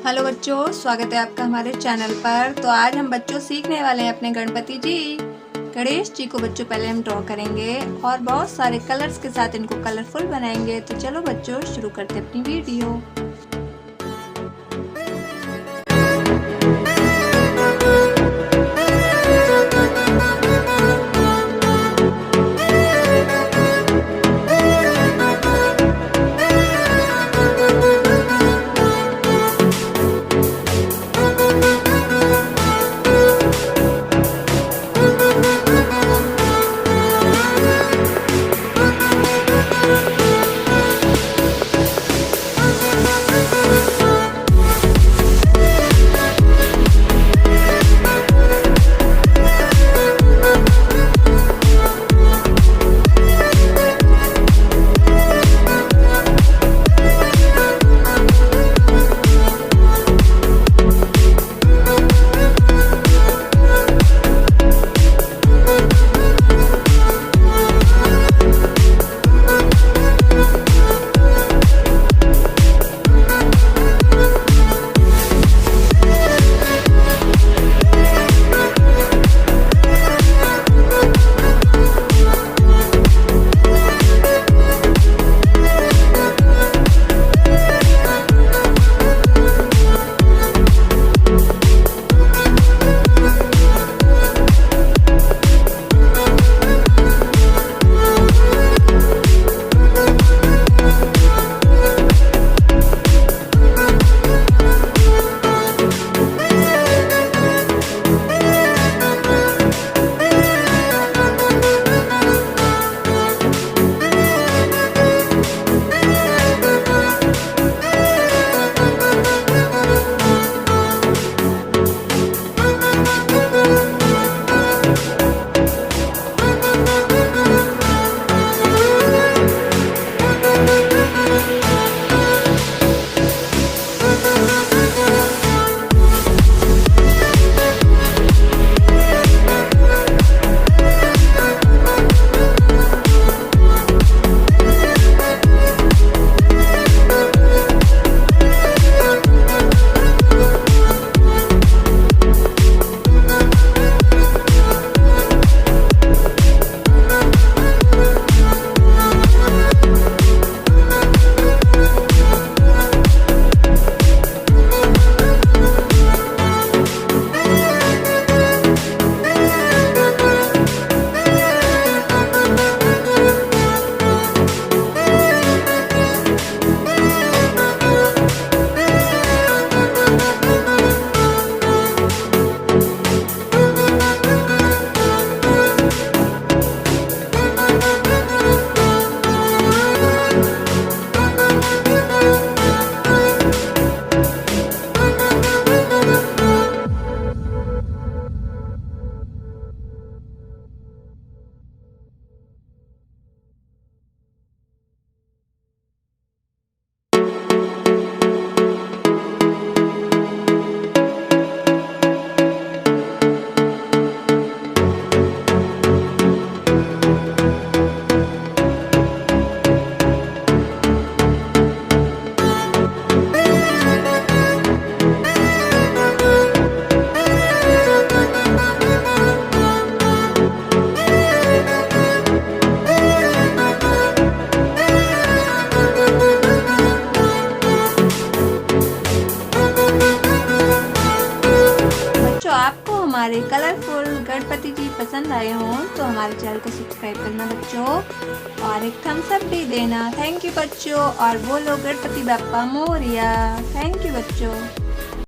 Hello बच्चों, स्वागत है आपका हमारे चैनल पर। तो आज हम बच्चों सीखने वाले हैं अपने गणपति जी गणेश जी को। बच्चों पहले हम ड्रॉ करेंगे और बहुत सारे कलर्स के साथ इनको कलरफुल बनाएंगे। तो चलो बच्चों शुरू करते हैं अपनी वीडियो। आपको हमारे कलरफुल गणपति जी पसंद आए हों तो हमारे चैनल को सब्सक्राइब करना बच्चों, और एक थम्स अप भी देना। थैंक यू बच्चों, और बोलो गणपति बप्पा मोरिया। थैंक यू बच्चों।